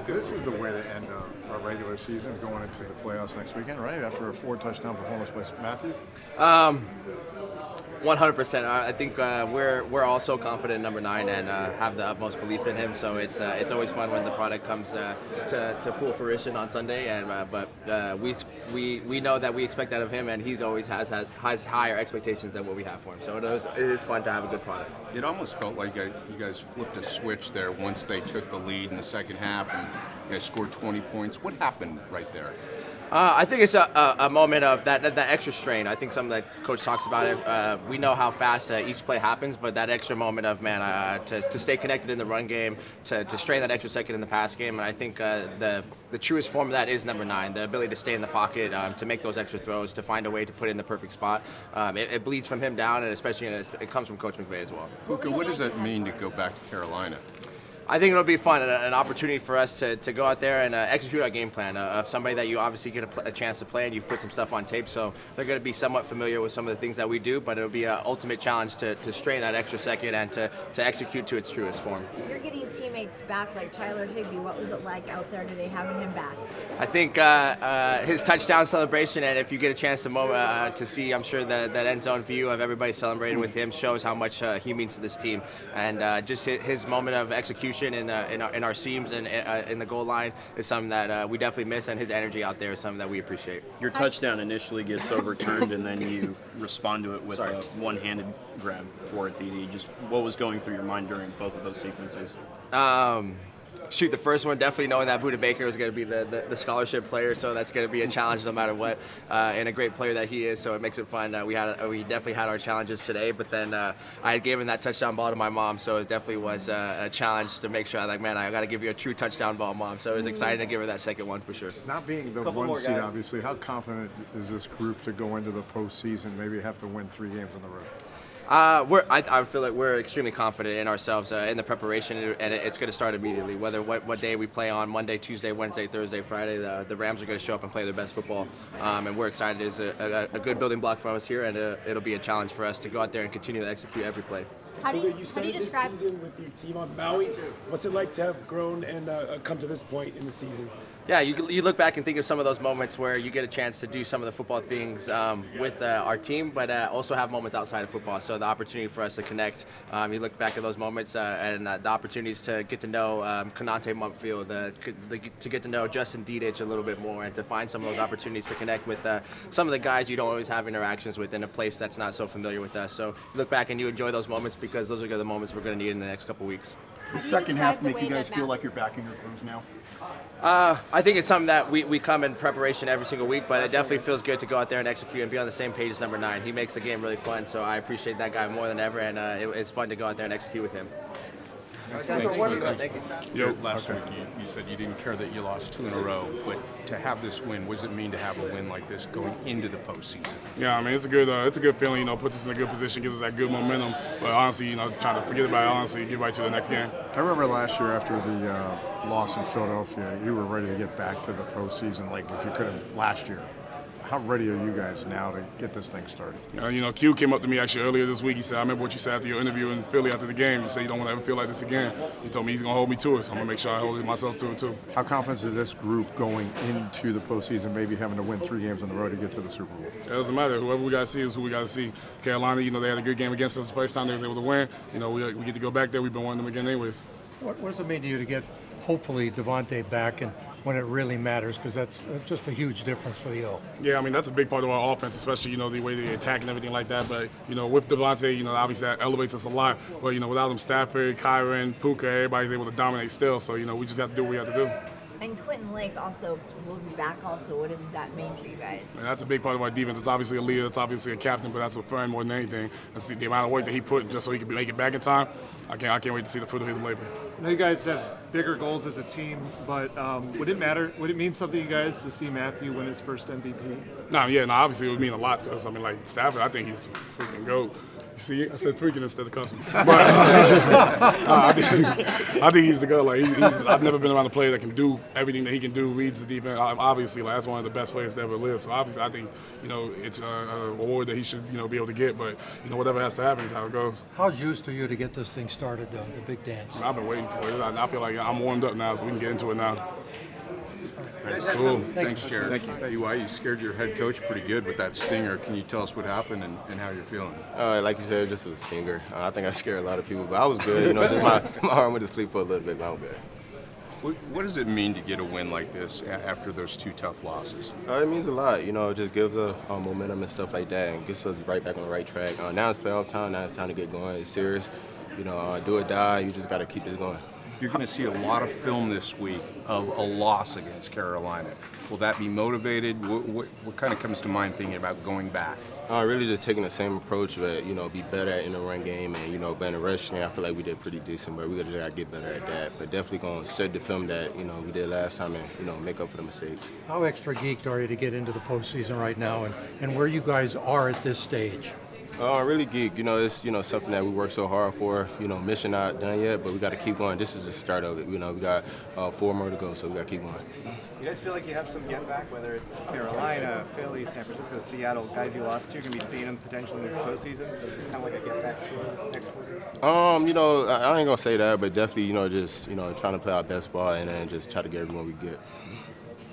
This is the way to end our regular season, going into the playoffs next weekend, right? After a 4-touchdown performance by Matthew. 100%. I think we're all so confident in number 9 and have the utmost belief in him. So it's always fun when the product comes to full fruition on Sunday. And but we know that we expect that of him, and he's always has higher expectations than what we have for him. So it is fun to have a good product. It almost felt like you guys flipped a switch there once they took the lead in the second half and you guys scored 20 points. What happened right there? I think it's a moment of that extra strain. I think something that Coach talks about it. We know how fast each play happens, but that extra moment of, to stay connected in the run game, to strain that extra second in the pass game. And I think the truest form of that is number 9, the ability to stay in the pocket, to make those extra throws, to find a way to put it in the perfect spot. It bleeds from him down, and especially it comes from Coach McVay as well. Puka, what does that mean to go back to Carolina? I think it'll be fun, an opportunity for us to go out there and execute our game plan of somebody that you obviously get a chance to play, and you've put some stuff on tape, so they're going to be somewhat familiar with some of the things that we do, but it'll be an ultimate challenge to strain that extra second and to execute to its truest form. You're getting teammates back like Tyler Higbee. What was it like out there today having him back? I think his touchdown celebration, and if you get a chance to see, I'm sure that end zone view of everybody celebrating with him shows how much he means to this team, and just his moment of execution in our seams and in the goal line is something that we definitely miss, and his energy out there is something that we appreciate. Your touchdown initially gets overturned, and then you respond to it with a one-handed grab for a TD. Just what was going through your mind during both of those sequences? Shoot, the first one, definitely knowing that Budda Baker was going to be the scholarship player, so that's going to be a challenge no matter what, and a great player that he is, so it makes it fun. We definitely had our challenges today, but then I had given that touchdown ball to my mom, so it definitely was a challenge to make sure I got to give you a true touchdown ball, Mom. So it was exciting to give her that second one for sure. Not being the one seed, obviously, how confident is this group to go into the postseason, maybe have to win 3 games in a row? I feel like we're extremely confident in ourselves in the preparation, and it's going to start immediately. Whether what day we play on, Monday, Tuesday, Wednesday, Thursday, Friday, the Rams are going to show up and play their best football, and we're excited. It's a good building block for us here, and it'll be a challenge for us to go out there and continue to execute every play. How do you started describe this season with your team on Maui? What's it like to have grown and come to this point in the season? Yeah, you look back and think of some of those moments where you get a chance to do some of the football things with our team, but also have moments outside of football. So the opportunity for us to connect, you look back at those moments and the opportunities to get to know Konate Mumpfield, to get to know Justin Dedich a little bit more, and to find some of those opportunities to connect with some of the guys you don't always have interactions with in a place that's not so familiar with us. So you look back and you enjoy those moments, because those are the moments we're going to need in the next couple weeks. The second half make you guys feel like you're back in your groove now? I think it's something that we come in preparation every single week, but it definitely feels good to go out there and execute and be on the same page as number 9. He makes the game really fun, so I appreciate that guy more than ever, and it's fun to go out there and execute with him. Last week you said you didn't care that you lost 2 in a row, but to have this win, what does it mean to have a win like this going into the postseason? Yeah, I mean, it's a good feeling, puts us in a good position, gives us that good momentum, but honestly, trying to forget about it, honestly, get right to the next game. I remember last year after the loss in Philadelphia, you were ready to get back to the postseason like if you could have last year. How ready are you guys now to get this thing started? Q came up to me actually earlier this week. He said, I remember what you said after your interview in Philly after the game. You said you don't want to ever feel like this again. He told me he's going to hold me to it, so I'm going to make sure I hold myself to it too. How confident is this group going into the postseason, maybe having to win 3 games on the road to get to the Super Bowl? It doesn't matter. Whoever we got to see is who we got to see. Carolina, they had a good game against us the first time they was able to win. We get to go back there. We've been wanting them again anyways. What does it mean to you to get, hopefully, Davante back and when it really matters, because that's just a huge difference for the O? Yeah, I mean, that's a big part of our offense, especially, the way they attack and everything like that. But, with Davante, obviously that elevates us a lot. But, without him, Stafford, Kyren, Puka, everybody's able to dominate still. So, we just have to do what we have to do. And Quentin Lake also will be back also. What does that mean for you guys? And that's a big part of our defense. It's obviously a leader, it's obviously a captain, but that's a friend more than anything. That's the amount of work that he put just so he can make it back in time. I can't wait to see the fruit of his labor. I know you guys have bigger goals as a team, but would it matter? Would it mean something to you guys to see Matthew win his first MVP? Obviously it would mean a lot to us. I mean, like Stafford, I think he's a freaking GOAT. See, I said freaking instead of cussing. But I think he's the guy. Like I've never been around a player that can do everything that he can do. Reads the defense. Obviously, like, that's one of the best players to ever live. So obviously, I think it's a award that he should be able to get. But whatever has to happen is how it goes. How juiced are you to get this thing started, though, the big dance? I've been waiting for it. I feel like I'm warmed up now, so we can get into it now. Cool. Thanks, Jared. Thank you. BY, you scared your head coach pretty good with that stinger. Can you tell us what happened and how you're feeling? Like you said, just a stinger. I think I scared a lot of people, but I was good. Just my arm went to sleep for a little bit, but I'm good. What does it mean to get a win like this after those 2 tough losses? It means a lot. It just gives us momentum and stuff like that and gets us right back on the right track. Now it's playoff time. Now it's time to get going. It's serious. Do or die. You just got to keep this going. You're going to see a lot of film this week of a loss against Carolina. Will that be motivated? What kind of comes to mind thinking about going back? Really just taking the same approach, but be better in the run game and but in the rushing, I feel like we did pretty decent, but we just got to get better at that. But definitely going to study the film that we did last time and make up for the mistakes. How extra geeked are you to get into the postseason right now, and where you guys are at this stage? Really geek. It's something that we work so hard for. Mission not done yet, but we got to keep going. This is the start of it. We got 4 more to go, so we got to keep going. You guys feel like you have some get back, whether it's Carolina, Philly, San Francisco, Seattle, guys you lost to, you're going to be seeing them potentially in this postseason, so it's kind of like a get back tour this next quarter? I ain't going to say that, but definitely, just, trying to play our best ball and then just try to get everyone we get.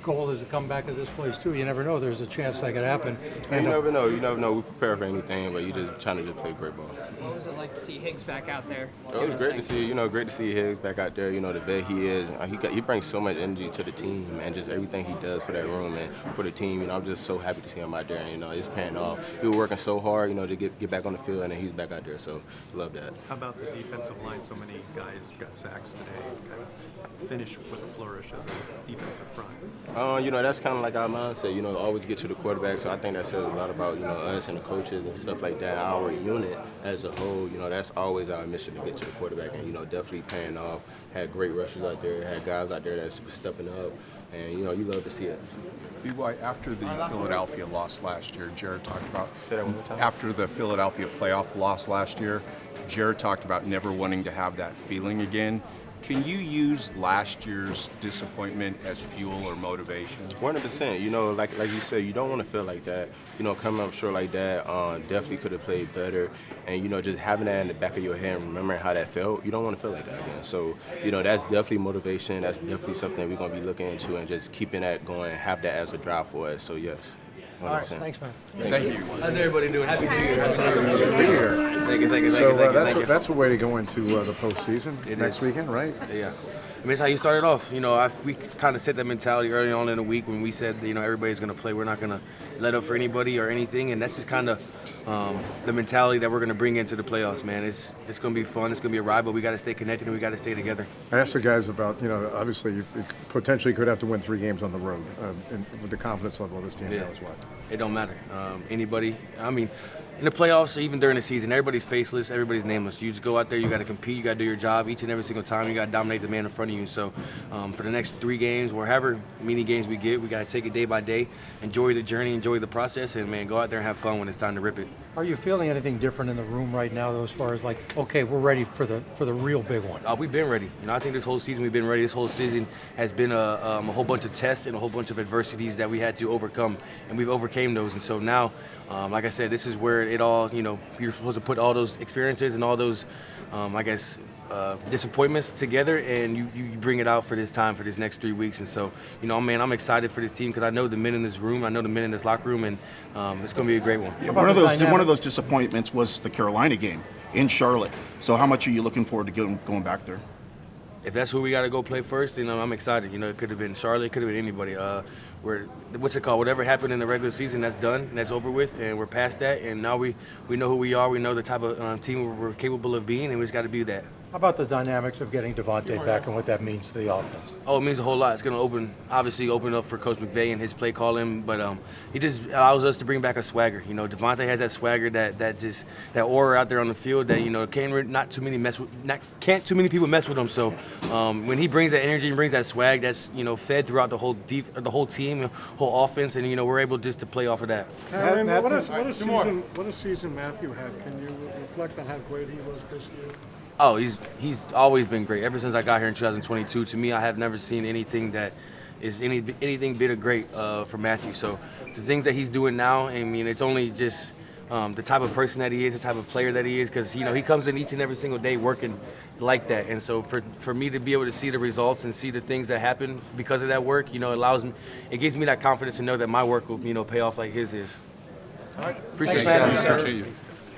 Goal is to come back to this place too. You never know. There's a chance that could happen. And you never know. You never know. We prepare for anything, but you just trying to just play great ball. What was it like to see Higgs back out there? It was great to see. Great to see Higgs back out there. The vet he is. He brings so much energy to the team and just everything he does for that room and for the team. I'm just so happy to see him out there. And it's paying off. We were working so hard, to get back on the field, and then he's back out there. So love that. How about the defensive line? So many guys got sacks today. Kind of finish with a flourish as a defensive front. That's kind of like our mindset. Always get to the quarterback. So I think that says a lot about us and the coaches and stuff like that. Our unit as a whole. That's always our mission to get to the quarterback, and definitely paying off. Had great rushers out there. Had guys out there that's stepping up, and you love to see it. BY, after the Philadelphia loss last year, Jared talked about after the Philadelphia playoff loss last year, Jared talked about never wanting to have that feeling again. Can you use last year's disappointment as fuel or motivation? 100%. Like you said, you don't want to feel like that. Coming up short like that, definitely could have played better. And, just having that in the back of your head and remembering how that felt, you don't want to feel like that again. So, that's definitely motivation. That's definitely something that we're going to be looking into and just keeping that going, have that as a drive for us. So, yes. 100%. All right, thanks, man. Thank you. How's everybody doing? Happy New Year. Thank you. That's a way to go into the postseason next weekend, right? Yeah. It's how you started off. We kind of set that mentality early on in the week when we said, everybody's going to play. We're not going to let up for anybody or anything, and that's just kind of the mentality that we're going to bring into the playoffs, man. It's going to be fun. It's going to be a ride, but we got to stay connected and we got to stay together. I asked the guys about, obviously you potentially could have to win 3 games on the road, and with the confidence level of this team knows what. It don't matter. Anybody, in the playoffs or even during the season, everybody's faceless, everybody's nameless. You just go out there, you got to compete, you got to do your job each and every single time. You got to dominate the man in front of you. So for the next 3 games, or however many games we get, we got to take it day by day, enjoy the journey, enjoy the process, and, man, go out there and have fun when it's time to rip it. Are you feeling anything different in the room right now, though, as far as like, okay, we're ready for the real big one? We've been ready. I think this whole season we've been ready. This whole season has been a whole bunch of tests and a whole bunch of adversities that we had to overcome, and we've overcame those. And so now, like I said, this is where it all, you're supposed to put all those experiences and all those, disappointments together, and you bring it out for this time, for this next 3 weeks. And so, I'm excited for this team because I know the men in this room, I know the men in this locker room, and it's going to be a great one. Yeah, one of those disappointments was the Carolina game in Charlotte. So how much are you looking forward to going back there? If that's who we got to go play first, then I'm excited. It could have been Charlotte, it could have been anybody. Whatever happened in the regular season, that's done, and that's over with, and we're past that. And now we know who we are. We know the type of team we're capable of being, and we just got to be that. How about the dynamics of getting Davante back and what that means to the offense? Oh, it means a whole lot. It's going to obviously open up for Coach McVay and his play calling, but he just allows us to bring back a swagger. You know, Davante has that swagger, that aura out there on the field that, you know, can't too many people mess with him. So when he brings that energy and brings that swag, that's, you know, fed throughout the whole team, the whole offense, and, you know, we're able just to play off of that. Kyren, what a season Matthew had. Can you reflect on how great he was this year? Oh, he's always been great. Ever since I got here in 2022, to me, I have never seen anything that is anything bit of great for Matthew. So the things that he's doing now, I mean, it's only just the type of person that he is, the type of player that he is, because, you know, he comes in each and every single day working like that. And so for me to be able to see the results and see the things that happen because of that work, you know, it gives me that confidence to know that my work will, you know, pay off like his is. All right. Appreciate you.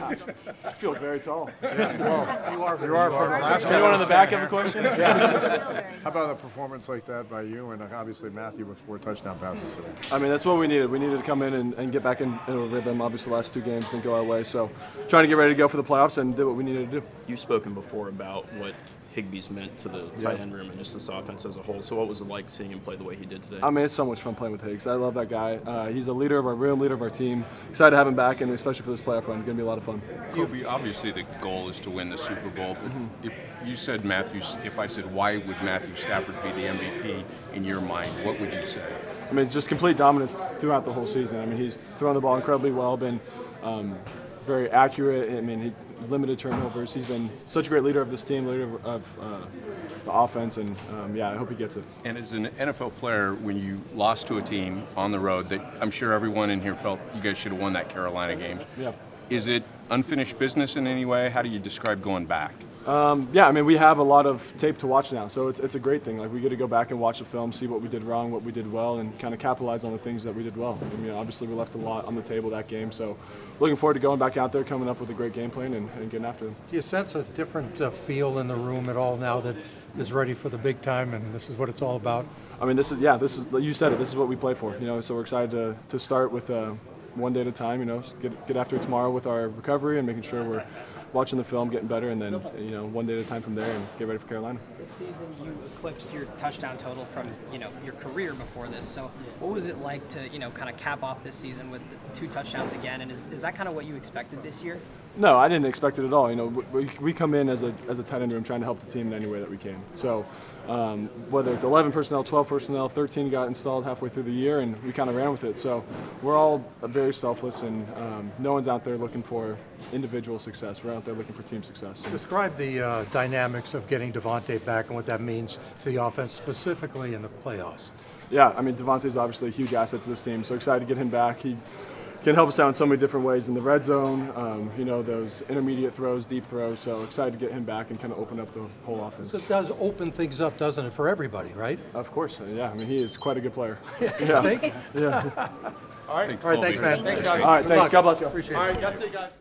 I feel very tall. Yeah, well, you are from Alaska. Anyone in the back have a question? Yeah. How about a performance like that by you and obviously Matthew with 4 touchdown passes today? I mean, that's what we needed. We needed to come in and get back in a rhythm. Obviously, the last 2 games didn't go our way. So trying to get ready to go for the playoffs and did what we needed to do. You've spoken before about what Higbee's meant to the tight end room and just this offense as a whole. So what was it like seeing him play the way he did today? I mean, it's so much fun playing with Higgs. I love that guy. He's a leader of our room, leader of our team. Excited to have him back, and especially for this playoff run. It's going to be a lot of fun. Colby, obviously the goal is to win the Super Bowl. If you said if I said why would Matthew Stafford be the MVP in your mind, what would you say? I mean, it's just complete dominance throughout the whole season. I mean, he's thrown the ball incredibly well, been very accurate. I mean, limited turnovers. He's been such a great leader of this team, leader of the offense, and yeah, I hope he gets it. And as an NFL player, when you lost to a team on the road that I'm sure everyone in here felt you guys should have won that Carolina game, yeah. Is it unfinished business in any way? How do you describe going back? Yeah, I mean, we have a lot of tape to watch now, so it's a great thing. Like, we get to go back and watch the film, see what we did wrong, what we did well, and kind of capitalize on the things that we did well. I mean, obviously, we left a lot on the table that game, so looking forward to going back out there, coming up with a great game plan, and getting after them. Do you sense a different feel in the room at all now that is ready for the big time, and this is what it's all about? I mean, this is you said it. This is what we play for, you know. So we're excited to start with one day at a time. You know, get after it tomorrow with our recovery and making sure we're watching the film, getting better, and then, you know, one day at a time from there and get ready for Carolina. This season you eclipsed your touchdown total from, you know, your career before this. So what was it like to, you know, kind of cap off this season with 2 touchdowns again? And is that kind of what you expected this year? No, I didn't expect it at all. You know, we come in as a tight end room trying to help the team in any way that we can. So whether it's 11 personnel, 12 personnel, 13 got installed halfway through the year, and we kind of ran with it. So we're all very selfless, and no one's out there looking for individual success. We're out there looking for team success. Describe the dynamics of getting Davante back and what that means to the offense, specifically in the playoffs. Yeah, I mean, Davante's obviously a huge asset to this team, so excited to get him back. He can help us out in so many different ways in the red zone, you know, those intermediate throws, deep throws, so excited to get him back and kind of open up the whole offense. It does open things up, doesn't it, for everybody, right? Of course, yeah. I mean, he is quite a good player. Yeah. Yeah. All right. All right, thanks, man. Thanks, guys. All right, thanks. God bless you. Appreciate it. All right, that's it, guys.